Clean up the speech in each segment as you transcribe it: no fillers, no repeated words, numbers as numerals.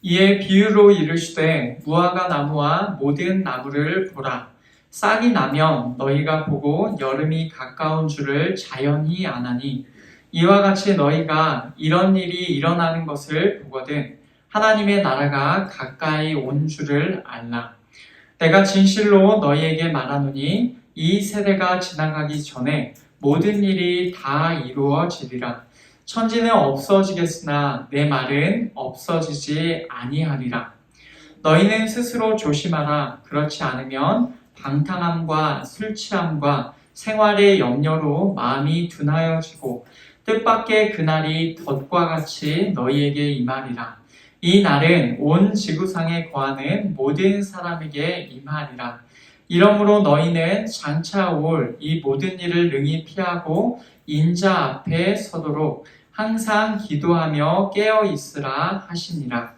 이에 비유로 이르시되 무화과 나무와 모든 나무를 보라. 싹이 나면 너희가 보고 여름이 가까운 줄을 자연히 아나니 이와 같이 너희가 이런 일이 일어나는 것을 보거든 하나님의 나라가 가까이 온 줄을 알라. 내가 진실로 너희에게 말하노니 이 세대가 지나가기 전에 모든 일이 다 이루어지리라. 천지는 없어지겠으나 내 말은 없어지지 아니하리라. 너희는 스스로 조심하라. 그렇지 않으면 방탕함과 술 취함과 생활의 염려로 마음이 둔하여지고 뜻밖의 그날이 덫과 같이 너희에게 임하리라. 이 날은 온 지구상에 거하는 모든 사람에게 임하리라. 이러므로 너희는 장차 올 이 모든 일을 능히 피하고 인자 앞에 서도록 항상 기도하며 깨어 있으라 하시니라.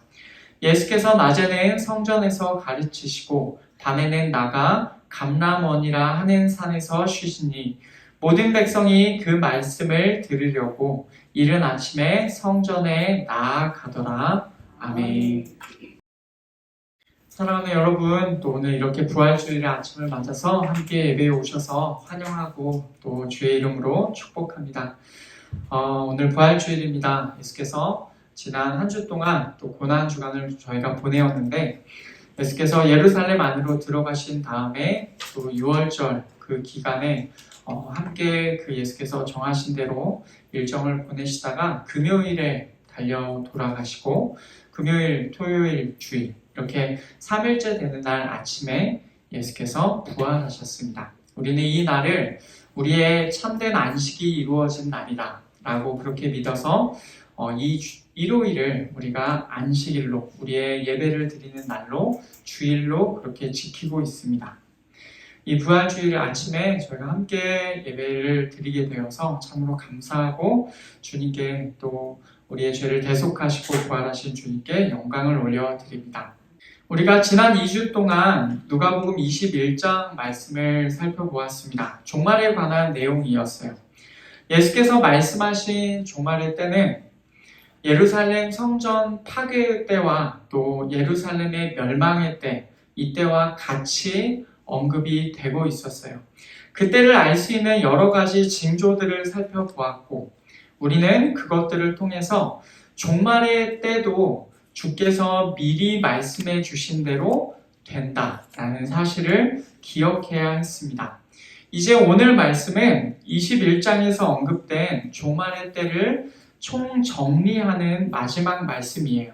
예수께서 낮에는 성전에서 가르치시고 밤에는 나가 감람원이라 하는 산에서 쉬시니 모든 백성이 그 말씀을 들으려고 이른 아침에 성전에 나아가더라. 아멘. 사랑하는 여러분, 또 오늘 이렇게 부활주일의 아침을 맞아서 함께 예배에 오셔서 환영하고 또 주의 이름으로 축복합니다. 오늘 부활주일입니다. 예수께서 지난 한 주 동안 또 고난 주간을 저희가 보내었는데 예수께서 예루살렘 안으로 들어가신 다음에 또 6월절 그 기간에 함께 그 예수께서 정하신 대로 일정을 보내시다가 금요일에 달려 돌아가시고 금요일, 토요일, 주일 이렇게 3일째 되는 날 아침에 예수께서 부활하셨습니다. 우리는 이 날을 우리의 참된 안식이 이루어진 날이다 라고 그렇게 믿어서 이 일요일을 우리가 안식일로 우리의 예배를 드리는 날로 주일로 그렇게 지키고 있습니다. 이 부활주일 아침에 저희가 함께 예배를 드리게 되어서 참으로 감사하고 주님께 또 우리의 죄를 대속하시고 부활하신 주님께 영광을 올려드립니다. 우리가 지난 2주 동안 누가복음 21장 말씀을 살펴보았습니다. 종말에 관한 내용이었어요. 예수께서 말씀하신 종말의 때는 예루살렘 성전 파괴의 때와 또 예루살렘의 멸망의 때, 이때와 같이 언급이 되고 있었어요. 그때를 알 수 있는 여러 가지 징조들을 살펴보았고 우리는 그것들을 통해서 종말의 때도 주께서 미리 말씀해 주신 대로 된다라는 사실을 기억해야 했습니다. 이제 오늘 말씀은 21장에서 언급된 종말의 때를 총정리하는 마지막 말씀이에요.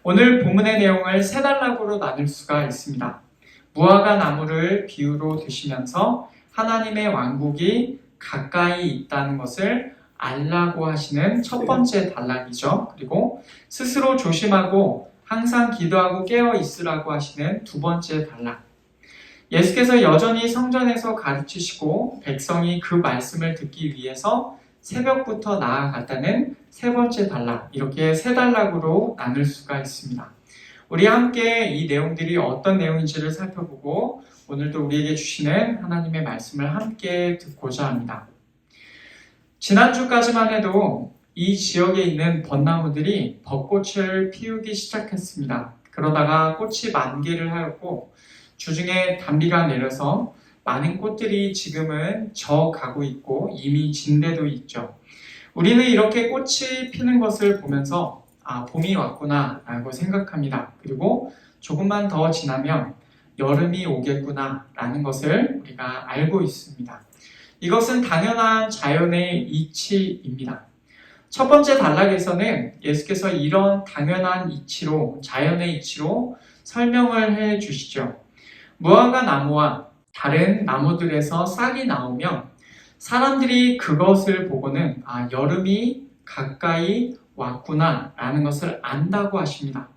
오늘 본문의 내용을 세 단락으로 나눌 수가 있습니다. 무화과 나무를 비유로 드시면서 하나님의 왕국이 가까이 있다는 것을 알라고 하시는 첫 번째 단락이죠. 그리고 스스로 조심하고 항상 기도하고 깨어 있으라고 하시는 두 번째 단락. 예수께서 여전히 성전에서 가르치시고 백성이 그 말씀을 듣기 위해서 새벽부터 나아갔다는 세 번째 단락, 이렇게 세 단락으로 나눌 수가 있습니다. 우리 함께 이 내용들이 어떤 내용인지를 살펴보고 오늘도 우리에게 주시는 하나님의 말씀을 함께 듣고자 합니다. 지난주까지만 해도 이 지역에 있는 벚나무들이 벚꽃을 피우기 시작했습니다. 그러다가 꽃이 만개를 하였고 주중에 단비가 내려서 많은 꽃들이 지금은 져가고 있고 이미 진 데도 있죠. 우리는 이렇게 꽃이 피는 것을 보면서 봄이 왔구나 라고 생각합니다. 그리고 조금만 더 지나면 여름이 오겠구나 라는 것을 우리가 알고 있습니다. 이것은 당연한 자연의 이치입니다. 첫 번째 단락에서는 예수께서 이런 당연한 이치로, 자연의 이치로 설명을 해 주시죠. 무화과 나무와 다른 나무들에서 싹이 나오면 사람들이 그것을 보고는 여름이 가까이 왔구나 라는 것을 안다고 하십니다.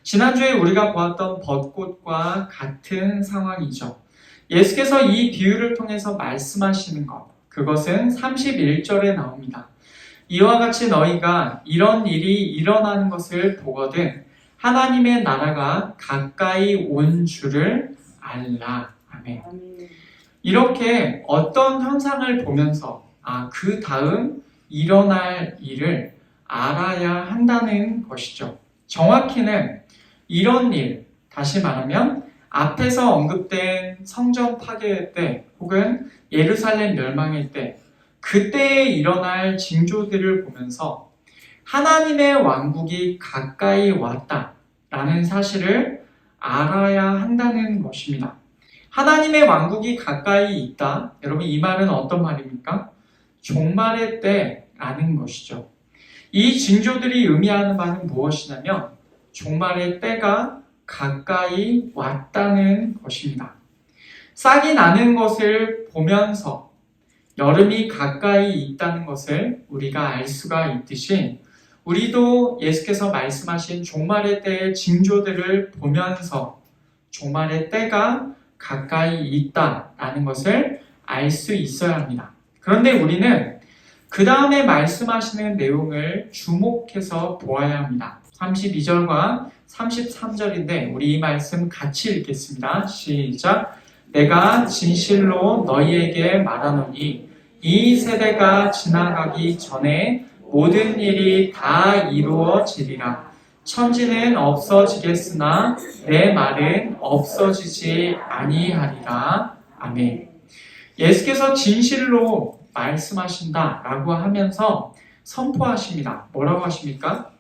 지난주에 우리가 보았던 벚꽃과 같은 상황이죠. 예수께서 이 비유를 통해서 말씀하시는 것, 그것은 31절에 나옵니다. 이와 같이 너희가 이런 일이 일어나는 것을 보거든 하나님의 나라가 가까이 온 줄을 알라. 아멘. 이렇게 어떤 현상을 보면서 그 다음 일어날 일을 알아야 한다는 것이죠. 정확히는 이런 일, 다시 말하면 앞에서 언급된 성전 파괴의 때 혹은 예루살렘 멸망의 때 그때에 일어날 징조들을 보면서 하나님의 왕국이 가까이 왔다라는 사실을 알아야 한다는 것입니다. 하나님의 왕국이 가까이 있다. 여러분 이 말은 어떤 말입니까? 종말의 때라는 것이죠. 이 징조들이 의미하는 바는 무엇이냐면 종말의 때가 가까이 왔다는 것입니다. 싹이 나는 것을 보면서 여름이 가까이 있다는 것을 우리가 알 수가 있듯이 우리도 예수께서 말씀하신 종말의 때의 징조들을 보면서 종말의 때가 가까이 있다라는 것을 알 수 있어야 합니다. 그런데 우리는 그 다음에 말씀하시는 내용을 주목해서 보아야 합니다. 32절과 33절인데 우리 이 말씀 같이 읽겠습니다. 시작. 내가 진실로 너희에게 말하노니 이 세대가 지나가기 전에 모든 일이 다 이루어지리라. 천지는 없어지겠으나 내 말은 없어지지 아니하리라. 아멘. 예수께서 진실로 말씀하신다라고 하면서 선포하십니다. 뭐라고 하십니까?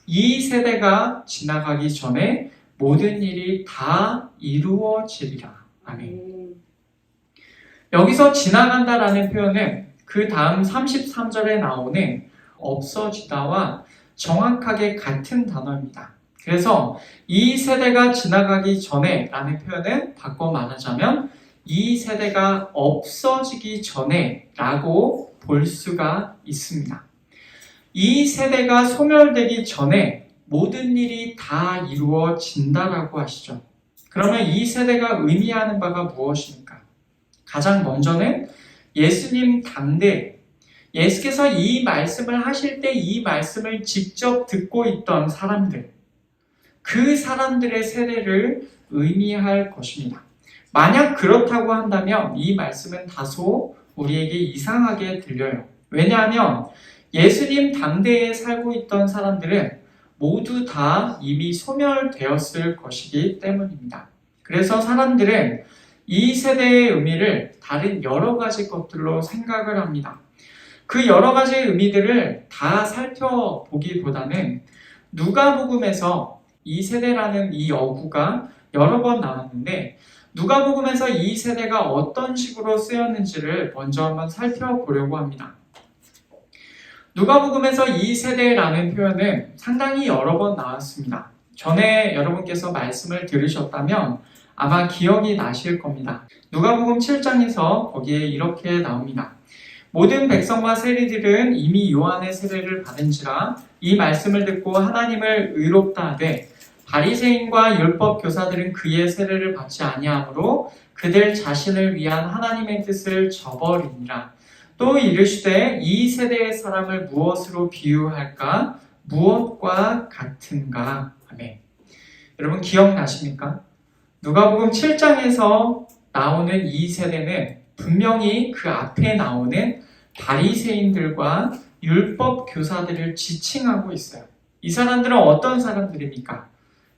이 세대가 지나가기 전에 모든 일이 다 이루어지리라. 아멘. 여기서 지나간다라는 표현은 그 다음 33절에 나오는 없어지다와 정확하게 같은 단어입니다. 그래서 이 세대가 지나가기 전에 라는 표현은 바꿔 말하자면 이 세대가 없어지기 전에 라고 볼 수가 있습니다. 이 세대가 소멸되기 전에 모든 일이 다 이루어진다라고 하시죠. 그러면 이 세대가 의미하는 바가 무엇입니까? 가장 먼저는 예수님 당대, 예수께서 이 말씀을 하실 때 이 말씀을 직접 듣고 있던 사람들, 그 사람들의 세대를 의미할 것입니다. 만약 그렇다고 한다면 이 말씀은 다소 우리에게 이상하게 들려요. 왜냐하면 예수님 당대에 살고 있던 사람들은 모두 다 이미 소멸되었을 것이기 때문입니다. 그래서 사람들은 이 세대의 의미를 다른 여러 가지 것들로 생각을 합니다. 그 여러 가지의 의미들을 다 살펴보기보다는 누가복음에서 이 세대라는 이 어구가 여러 번 나왔는데 누가복음에서 이 세대가 어떤 식으로 쓰였는지를 먼저 한번 살펴보려고 합니다. 누가복음에서 이 세대라는 표현은 상당히 여러 번 나왔습니다. 전에 여러분께서 말씀을 들으셨다면 아마 기억이 나실 겁니다. 누가복음 7장에서 거기에 이렇게 나옵니다. 모든 백성과 세리들은 이미 요한의 세례를 받은지라 이 말씀을 듣고 하나님을 의롭다 하되 바리새인과 율법 교사들은 그의 세례를 받지 아니하므로 그들 자신을 위한 하나님의 뜻을 저버리니라. 또 이르시되 이 세대의 사람을 무엇으로 비유할까? 무엇과 같은가? 아멘. 여러분 기억나십니까? 누가복음 7장에서 나오는 이 세대는 분명히 그 앞에 나오는 바리새인들과 율법 교사들을 지칭하고 있어요. 이 사람들은 어떤 사람들입니까?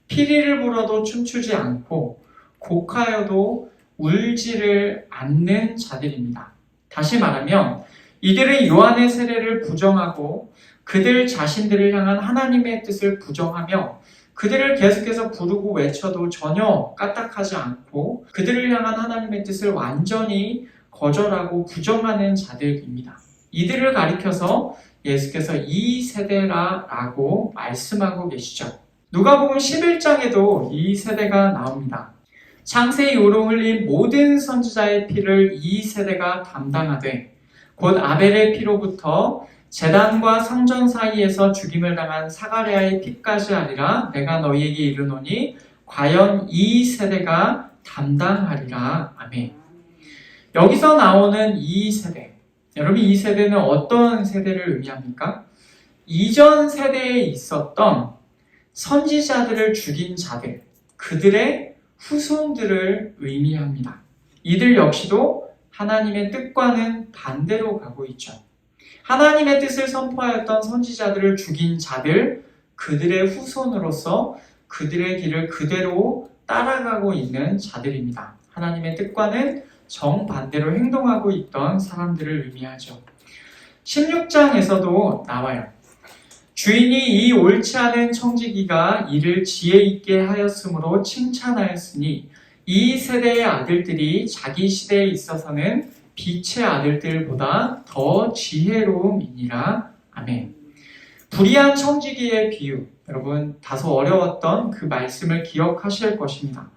피리를 불어도 춤추지 않고 곡하여도 울지를 않는 자들입니다. 다시 말하면 이들은 요한의 세례를 부정하고 그들 자신들을 향한 하나님의 뜻을 부정하며 그들을 계속해서 부르고 외쳐도 전혀 까딱하지 않고 그들을 향한 하나님의 뜻을 완전히 거절하고 부정하는 자들입니다. 이들을 가리켜서 예수께서 이 세대라고 말씀하고 계시죠. 누가복음 11장에도 이 세대가 나옵니다. 창세 이후로 흘린 모든 선지자의 피를 이 세대가 담당하되 곧 아벨의 피로부터 제단과 성전 사이에서 죽임을 당한 사가랴의 피까지 하리라. 내가 너희에게 이르노니 과연 이 세대가 담당하리라. 아멘. 여기서 나오는 이 세대, 여러분 이 세대는 어떤 세대를 의미합니까? 이전 세대에 있었던 선지자들을 죽인 자들, 그들의 후손들을 의미합니다. 이들 역시도 하나님의 뜻과는 반대로 가고 있죠. 하나님의 뜻을 선포하였던 선지자들을 죽인 자들, 그들의 후손으로서 그들의 길을 그대로 따라가고 있는 자들입니다. 하나님의 뜻과는 정반대로 행동하고 있던 사람들을 의미하죠. 16장에서도 나와요. 주인이 이 옳지 않은 청지기가 이를 지혜 있게 하였으므로 칭찬하였으니 이 세대의 아들들이 자기 시대에 있어서는 빛의 아들들보다 더 지혜로움이니라. 아멘. 불의한 청지기의 비유, 여러분 다소 어려웠던 그 말씀을 기억하실 것입니다.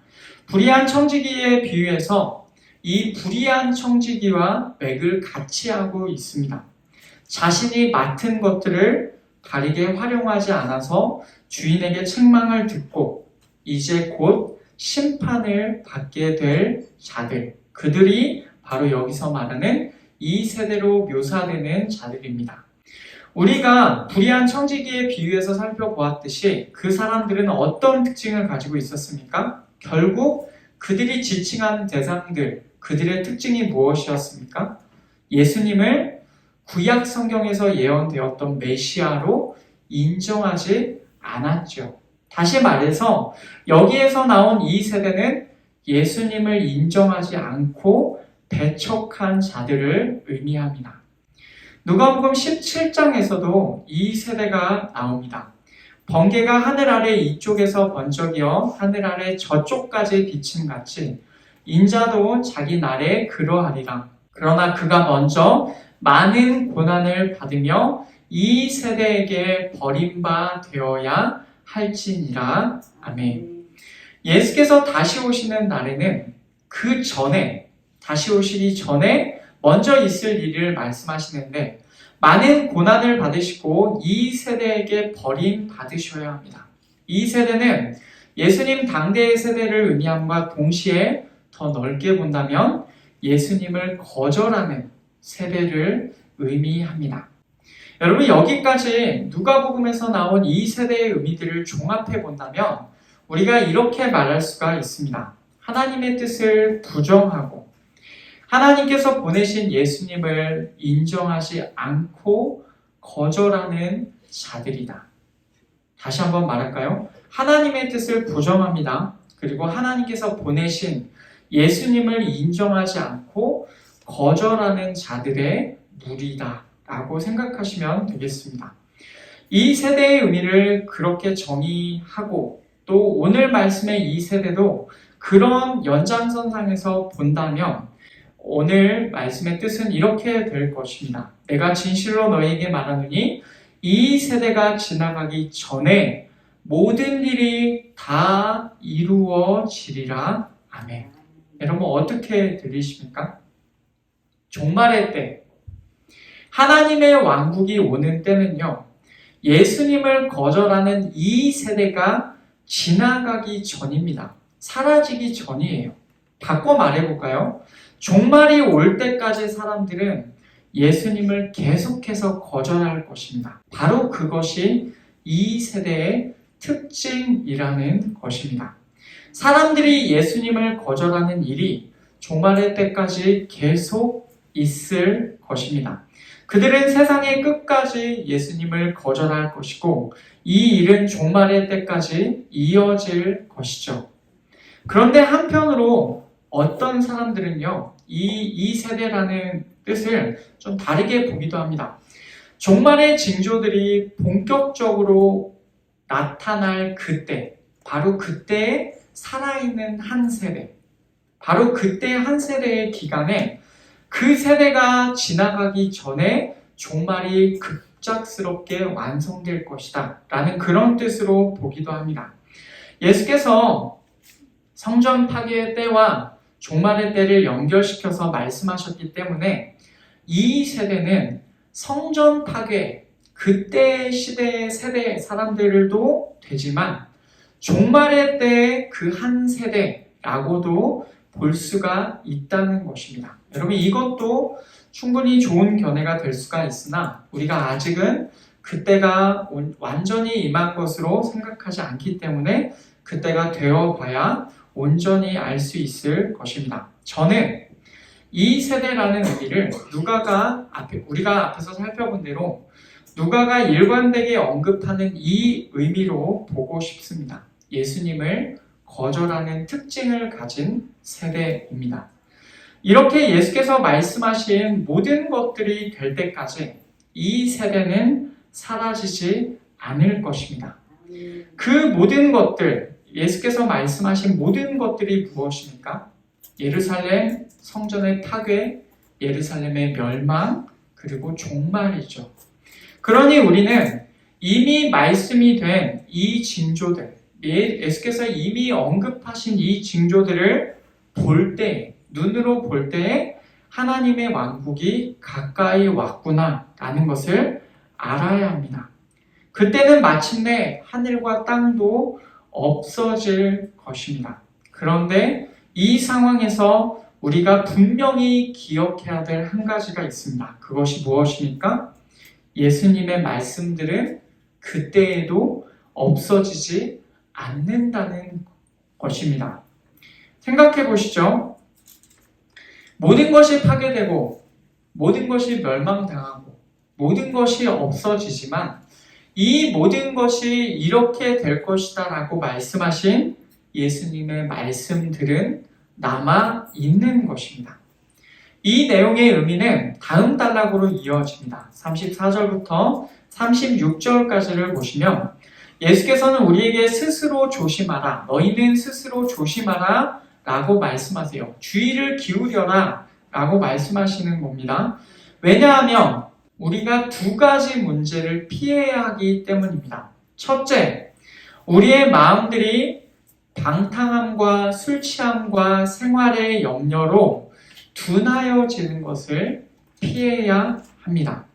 불의한 청지기의 비유에서 이 불의한 청지기와 맥을 같이 하고 있습니다. 자신이 맡은 것들을 바르게 활용하지 않아서 주인에게 책망을 듣고 이제 곧 심판을 받게 될 자들, 그들이 바로 여기서 말하는 이 세대로 묘사되는 자들입니다. 우리가 불의한 청지기의 비유에서 살펴보았듯이 그 사람들은 어떤 특징을 가지고 있었습니까? 결국 그들이 지칭하는 대상들, 그들의 특징이 무엇이었습니까? 예수님을 구약 성경에서 예언되었던 메시아로 인정하지 않았죠. 다시 말해서 여기에서 나온 이 세대는 예수님을 인정하지 않고 배척한 자들을 의미합니다. 누가복음 17장에서도 이 세대가 나옵니다. 번개가 하늘 아래 이쪽에서 번쩍이어 하늘 아래 저쪽까지 비침같이 인자도 자기 날에 그러하리라. 그러나 그가 먼저 많은 고난을 받으며 이 세대에게 버림바 되어야 할지니라. 아멘. 예수께서 다시 오시는 날에는 그 전에, 다시 오시기 전에 먼저 있을 일을 말씀하시는데 많은 고난을 받으시고 이 세대에게 버림받으셔야 합니다. 이 세대는 예수님 당대의 세대를 의미함과 동시에 더 넓게 본다면 예수님을 거절하는 세대를 의미합니다. 여러분 여기까지 누가복음에서 나온 이 세대의 의미들을 종합해 본다면 우리가 이렇게 말할 수가 있습니다. 하나님의 뜻을 부정하고 하나님께서 보내신 예수님을 인정하지 않고 거절하는 자들이다. 다시 한번 말할까요? 하나님의 뜻을 부정합니다. 그리고 하나님께서 보내신 예수님을 인정하지 않고 거절하는 자들의 무리다 라고 생각하시면 되겠습니다. 이 세대의 의미를 그렇게 정의하고 또 오늘 말씀의 이 세대도 그런 연장선상에서 본다면 오늘 말씀의 뜻은 이렇게 될 것입니다. 내가 진실로 너희에게 말하노니 이 세대가 지나가기 전에 모든 일이 다 이루어지리라. 아멘. 여러분 어떻게 들리십니까? 종말의 때, 하나님의 왕국이 오는 때는요, 예수님을 거절하는 이 세대가 지나가기 전입니다. 사라지기 전이에요. 바꿔 말해볼까요? 종말이 올 때까지 사람들은 예수님을 계속해서 거절할 것입니다. 바로 그것이 이 세대의 특징이라는 것입니다. 사람들이 예수님을 거절하는 일이 종말의 때까지 계속 있을 것입니다. 그들은 세상의 끝까지 예수님을 거절할 것이고 이 일은 종말의 때까지 이어질 것이죠. 그런데 한편으로 어떤 사람들은요, 이 세대라는 뜻을 좀 다르게 보기도 합니다. 종말의 징조들이 본격적으로 나타날 그때, 바로 그때에 살아있는 한 세대, 바로 그때 한 세대의 기간에 그 세대가 지나가기 전에 종말이 급작스럽게 완성될 것이다 라는 그런 뜻으로 보기도 합니다. 예수께서 성전 파괴의 때와 종말의 때를 연결시켜서 말씀하셨기 때문에 이 세대는 성전 파괴, 그때의 시대의 세대 사람들도 되지만 종말의 때의 그 한 세대라고도 볼 수가 있다는 것입니다. 여러분 이것도 충분히 좋은 견해가 될 수가 있으나 우리가 아직은 그때가 완전히 임한 것으로 생각하지 않기 때문에 그때가 되어봐야 온전히 알 수 있을 것입니다. 저는 이 세대라는 의미를 우리가 앞에서 살펴본 대로 누가가 일관되게 언급하는 이 의미로 보고 싶습니다. 예수님을 거절하는 특징을 가진 세대입니다. 이렇게 예수께서 말씀하신 모든 것들이 될 때까지 이 세대는 사라지지 않을 것입니다. 그 모든 것들, 예수께서 말씀하신 모든 것들이 무엇입니까? 예루살렘 성전의 파괴, 예루살렘의 멸망, 그리고 종말이죠. 그러니 우리는 이미 말씀이 된 이 징조들, 예수께서 이미 언급하신 이 징조들을 볼 때, 눈으로 볼 때에 하나님의 왕국이 가까이 왔구나 라는 것을 알아야 합니다. 그때는 마침내 하늘과 땅도 없어질 것입니다. 그런데 이 상황에서 우리가 분명히 기억해야 될 한 가지가 있습니다. 그것이 무엇입니까? 예수님의 말씀들은 그때에도 없어지지 않는다는 것입니다. 생각해 보시죠. 모든 것이 파괴되고 모든 것이 멸망당하고 모든 것이 없어지지만 이 모든 것이 이렇게 될 것이다 라고 말씀하신 예수님의 말씀들은 남아 있는 것입니다. 이 내용의 의미는 다음 단락으로 이어집니다. 34절부터 36절까지를 보시면 예수께서는 우리에게 스스로 조심하라, 너희는 스스로 조심하라 라고 말씀하세요. 주의를 기울여라 라고 말씀하시는 겁니다. 왜냐하면 우리가 두 가지 문제를 피해야 하기 때문입니다. 첫째, 우리의 마음들이 방탕함과 술 취함과 생활의 염려로 둔하여지는 것을 피해야 합니다.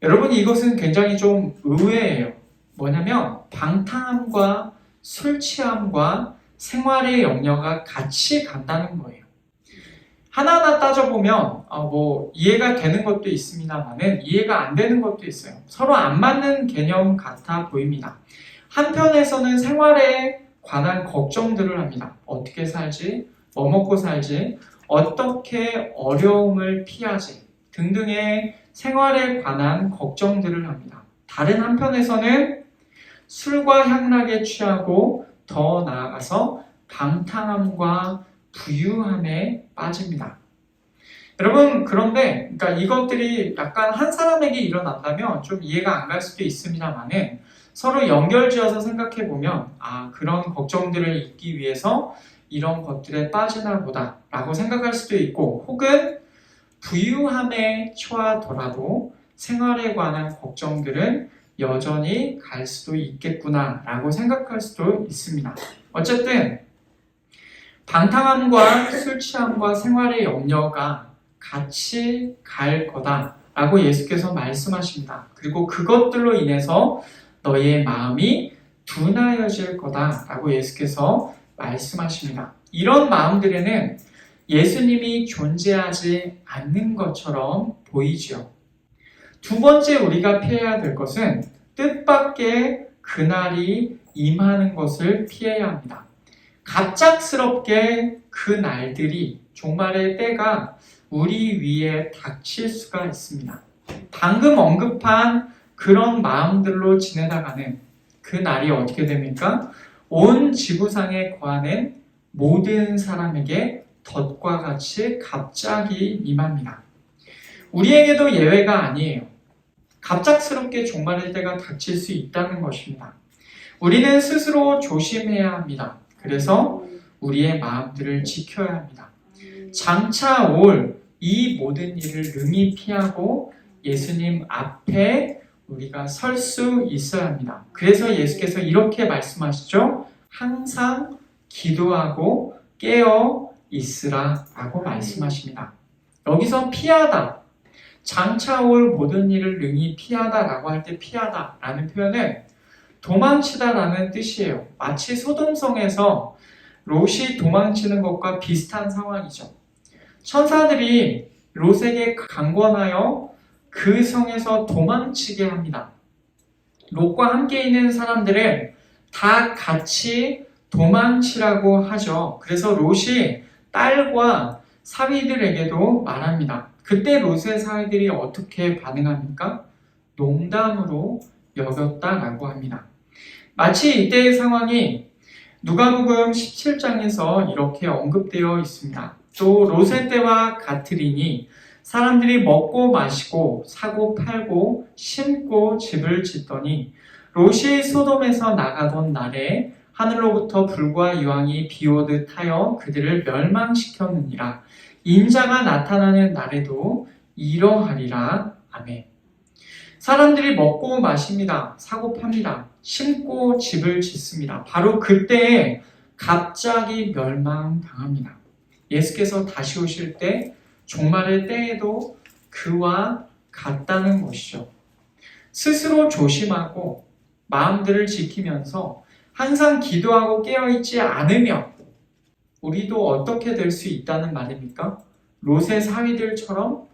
여러분, 이것은 굉장히 좀 의외예요. 뭐냐면 방탕함과 술 취함과 생활의 염려가 같이 간다는 거예요. 하나하나 따져보면 이해가 되는 것도 있습니다만은 이해가 안 되는 것도 있어요. 서로 안 맞는 개념 같아 보입니다. 한편에서는 생활에 관한 걱정들을 합니다. 어떻게 살지? 뭐 먹고 살지? 어떻게 어려움을 피하지? 등등의 생활에 관한 걱정들을 합니다. 다른 한편에서는 술과 향락에 취하고 더 나아가서 방탕함과 부유함에 빠집니다. 여러분, 그런데 이것들이 약간 한 사람에게 일어난다면 좀 이해가 안 갈 수도 있습니다만은 서로 연결지어서 생각해 보면 그런 걱정들을 잊기 위해서 이런 것들에 빠지나 보다 라고 생각할 수도 있고, 혹은 부유함에 처하더라도 생활에 관한 걱정들은 여전히 갈 수도 있겠구나 라고 생각할 수도 있습니다. 어쨌든 방탕함과 술 취함과 생활의 염려가 같이 갈 거다 라고 예수께서 말씀하십니다. 그리고 그것들로 인해서 너의 마음이 둔하여질 거다 라고 예수께서 말씀하십니다. 이런 마음들에는 예수님이 존재하지 않는 것처럼 보이죠. 두 번째 우리가 피해야 될 것은 뜻밖의 그날이 임하는 것을 피해야 합니다. 갑작스럽게 그 날들이, 종말의 때가 우리 위에 닥칠 수가 있습니다. 방금 언급한 그런 마음들로 지내다가는 그 날이 어떻게 됩니까? 온 지구상에 거하는 모든 사람에게 덫과 같이 갑자기 임합니다. 우리에게도 예외가 아니에요. 갑작스럽게 종말의 때가 닥칠 수 있다는 것입니다. 우리는 스스로 조심해야 합니다. 그래서 우리의 마음들을 지켜야 합니다. 장차 올 이 모든 일을 능히 피하고 예수님 앞에 우리가 설 수 있어야 합니다. 그래서 예수께서 이렇게 말씀하시죠. 항상 기도하고 깨어 있으라 라고 말씀하십니다. 여기서 피하다, 장차 올 모든 일을 능히 피하다 라고 할 때 피하다 라는 표현은 도망치다 라는 뜻이에요. 마치 소돔성에서 롯이 도망치는 것과 비슷한 상황이죠. 천사들이 롯에게 강권하여 그 성에서 도망치게 합니다. 롯과 함께 있는 사람들은 다 같이 도망치라고 하죠. 그래서 롯이 딸과 사위들에게도 말합니다. 그때 롯의 사위들이 어떻게 반응합니까? 농담으로 여겼다라고 합니다. 마치 이때의 상황이 누가복음 17장에서 이렇게 언급되어 있습니다. 또 롯의 때와 같으리니 사람들이 먹고 마시고 사고 팔고 심고 집을 짓더니 롯이 소돔에서 나가던 날에 하늘로부터 불과 유황이 비오듯 하여 그들을 멸망시켰느니라. 인자가 나타나는 날에도 이러하리라. 아멘. 사람들이 먹고 마십니다. 사고 팝니다. 심고 집을 짓습니다. 바로 그때에 갑자기 멸망당합니다. 예수께서 다시 오실 때 종말의 때에도 그와 같다는 것이죠. 스스로 조심하고 마음들을 지키면서 항상 기도하고 깨어있지 않으면 우리도 어떻게 될 수 있다는 말입니까? 롯의 사위들처럼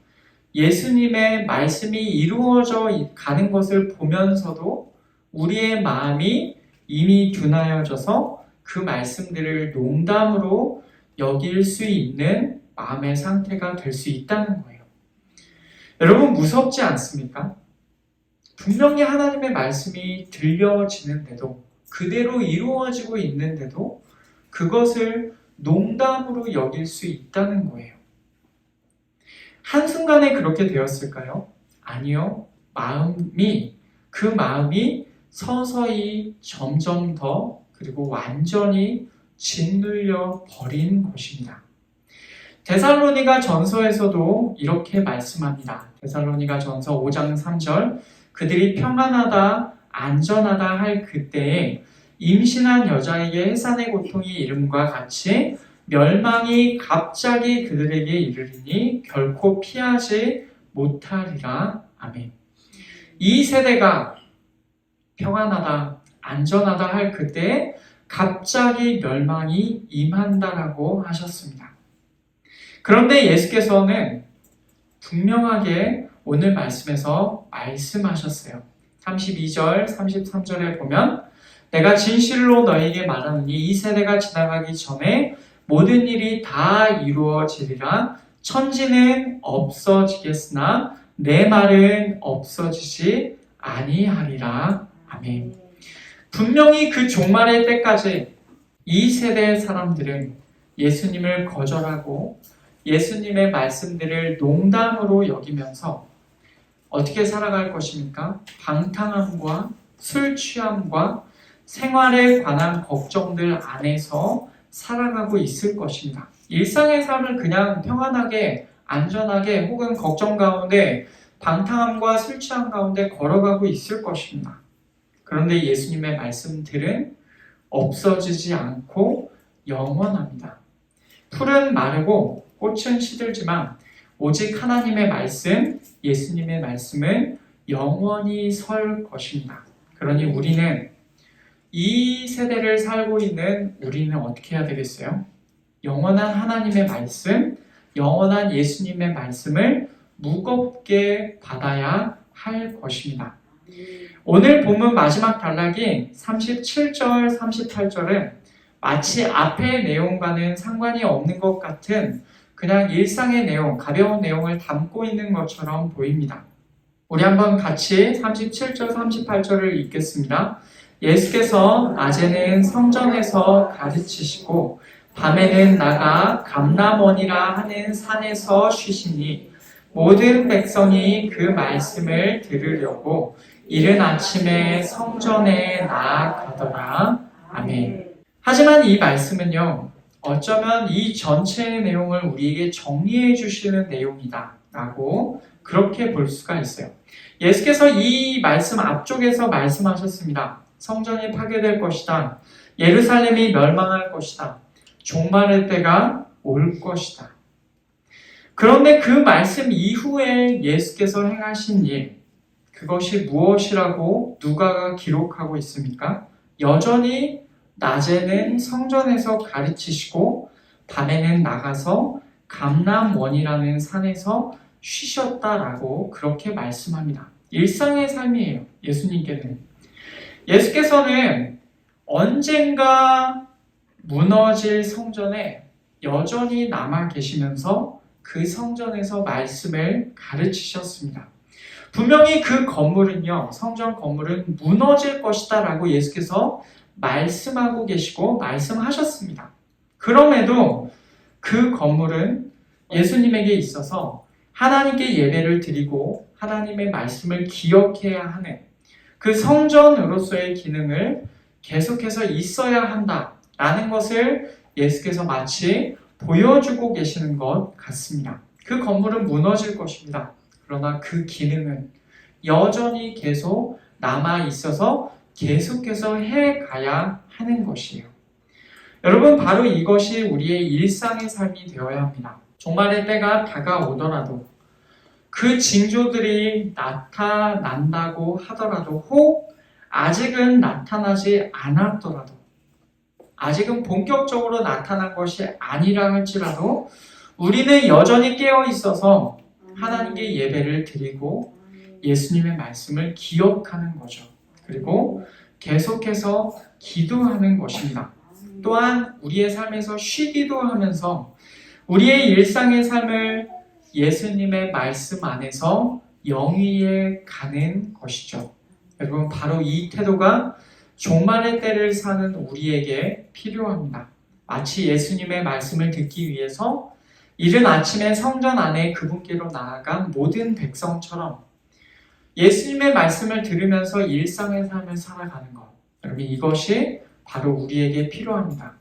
예수님의 말씀이 이루어져 가는 것을 보면서도 우리의 마음이 이미 둔하여져서 그 말씀들을 농담으로 여길 수 있는 마음의 상태가 될 수 있다는 거예요. 여러분, 무섭지 않습니까? 분명히 하나님의 말씀이 들려지는데도, 그대로 이루어지고 있는데도 그것을 농담으로 여길 수 있다는 거예요. 한순간에 그렇게 되었을까요? 아니요. 그 마음이 서서히 점점 더 그리고 완전히 짓눌려 버린 것입니다. 데살로니가 전서에서도 이렇게 말씀합니다. 데살로니가 전서 5장 3절 그들이 평안하다 안전하다 할 그때에 임신한 여자에게 해산의 고통이 이름과 같이 멸망이 갑자기 그들에게 이르리니 결코 피하지 못하리라. 아멘. 이 세대가 평안하다 안전하다 할 그때에 갑자기 멸망이 임한다라고 하셨습니다. 그런데 예수께서는 분명하게 오늘 말씀에서 말씀하셨어요. 32절, 33절에 보면 내가 진실로 너에게 말하노니 이 세대가 지나가기 전에 모든 일이 다 이루어지리라. 천지는 없어지겠으나 내 말은 없어지지 아니하리라. 아멘. 분명히 그 종말의 때까지 이 세대의 사람들은 예수님을 거절하고 예수님의 말씀들을 농담으로 여기면서 어떻게 살아갈 것입니까? 방탕함과 술 취함과 생활에 관한 걱정들 안에서 살아가고 있을 것입니다. 일상의 삶을 그냥 평안하게, 안전하게 혹은 걱정 가운데 방탕함과 술 취함 가운데 걸어가고 있을 것입니다. 그런데 예수님의 말씀들은 없어지지 않고 영원합니다. 풀은 마르고 꽃은 시들지만 오직 하나님의 말씀, 예수님의 말씀은 영원히 설 것입니다. 그러니 우리는 이 세대를 살고 있는 우리는 어떻게 해야 되겠어요? 영원한 하나님의 말씀, 영원한 예수님의 말씀을 무겁게 받아야 할 것입니다. 오늘 본문 마지막 단락인 37절, 38절은 마치 앞의 내용과는 상관이 없는 것 같은 그냥 일상의 내용, 가벼운 내용을 담고 있는 것처럼 보입니다. 우리 한번 같이 37절, 38절을 읽겠습니다. 예수께서 낮에는 성전에서 가르치시고 밤에는 나가 감람원이라 하는 산에서 쉬시니 모든 백성이 그 말씀을 들으려고 이른 아침에 성전에 나아가더라. 아멘. 하지만 이 말씀은요, 어쩌면 이 전체의 내용을 우리에게 정리해 주시는 내용이다 라고 그렇게 볼 수가 있어요. 예수께서 이 말씀 앞쪽에서 말씀하셨습니다. 성전이 파괴될 것이다. 예루살렘이 멸망할 것이다. 종말의 때가 올 것이다. 그런데 그 말씀 이후에 예수께서 행하신 일, 그것이 무엇이라고 누가가 기록하고 있습니까? 여전히 낮에는 성전에서 가르치시고 밤에는 나가서 감람원이라는 산에서 쉬셨다라고 그렇게 말씀합니다. 일상의 삶이에요. 예수님께는. 예수께서는 언젠가 무너질 성전에 여전히 남아 계시면서 그 성전에서 말씀을 가르치셨습니다. 분명히 그 건물은요, 성전 건물은 무너질 것이다 라고 예수께서 말씀하고 계시고 말씀하셨습니다. 그럼에도 그 건물은 예수님에게 있어서 하나님께 예배를 드리고 하나님의 말씀을 기억해야 하는 그 성전으로서의 기능을 계속해서 있어야 한다라는 것을 예수께서 마치 보여주고 계시는 것 같습니다. 그 건물은 무너질 것입니다. 그러나 그 기능은 여전히 계속 남아 있어서 계속해서 해가야 하는 것이에요. 여러분, 바로 이것이 우리의 일상의 삶이 되어야 합니다. 종말의 때가 다가오더라도 그 징조들이 나타난다고 하더라도 혹 아직은 나타나지 않았더라도 아직은 본격적으로 나타난 것이 아니라 할지라도 우리는 여전히 깨어 있어서 하나님께 예배를 드리고 예수님의 말씀을 기억하는 거죠. 그리고 계속해서 기도하는 것입니다. 또한 우리의 삶에서 쉬기도 하면서 우리의 일상의 삶을 예수님의 말씀 안에서 영위해 가는 것이죠. 여러분, 바로 이 태도가 종말의 때를 사는 우리에게 필요합니다. 마치 예수님의 말씀을 듣기 위해서 이른 아침에 성전 안에 그분께로 나아간 모든 백성처럼 예수님의 말씀을 들으면서 일상의 삶을 살아가는 것. 여러분, 이것이 바로 우리에게 필요합니다.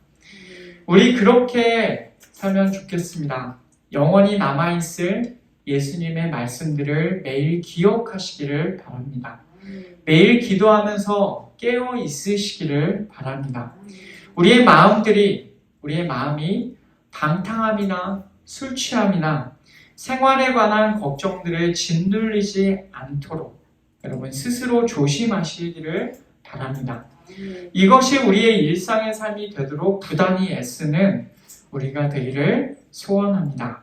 우리 그렇게 살면 좋겠습니다. 영원히 남아있을 예수님의 말씀들을 매일 기억하시기를 바랍니다. 매일 기도하면서 깨어 있으시기를 바랍니다. 우리의 마음이 방탕함이나 술 취함이나 생활에 관한 걱정들을 짓눌리지 않도록 여러분 스스로 조심하시기를 바랍니다. 이것이 우리의 일상의 삶이 되도록 부단히 애쓰는 우리가 되기를 소원합니다.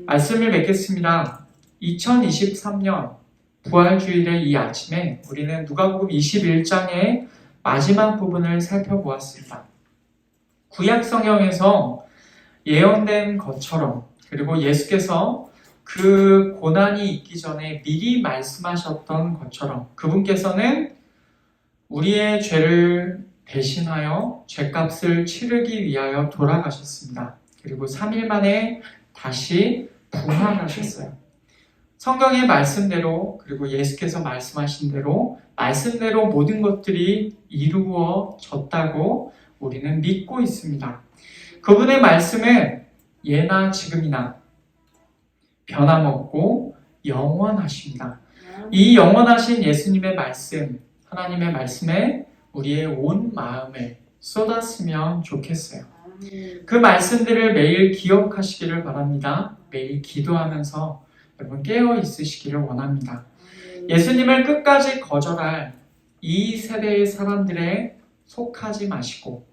말씀을 맺겠습니다. 2023년 부활주일의 이 아침에 우리는 누가복음 21장의 마지막 부분을 살펴보았습니다. 구약 성경에서 예언된 것처럼 그리고 예수께서 그 고난이 있기 전에 미리 말씀하셨던 것처럼 그분께서는 우리의 죄를 대신하여 죄값을 치르기 위하여 돌아가셨습니다. 그리고 3일 만에 다시 부활하셨어요. 성경의 말씀대로 그리고 예수께서 말씀하신 대로 말씀대로 모든 것들이 이루어졌다고 우리는 믿고 있습니다. 그분의 말씀은 예나 지금이나 변함없고 영원하십니다. 이 영원하신 예수님의 말씀, 하나님의 말씀에 우리의 온 마음을 쏟았으면 좋겠어요. 그 말씀들을 매일 기억하시기를 바랍니다. 매일 기도하면서 여러분 깨어 있으시기를 원합니다. 예수님을 끝까지 거절할 이 세대의 사람들에 속지 마시고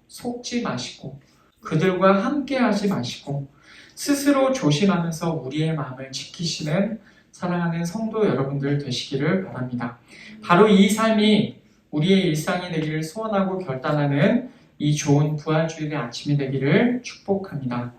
그들과 함께하지 마시고 스스로 조심하면서 우리의 마음을 지키시는 사랑하는 성도 여러분들 되시기를 바랍니다. 바로 이 삶이 우리의 일상이 되기를 소원하고 결단하는 이 좋은 부활주일의 아침이 되기를 축복합니다.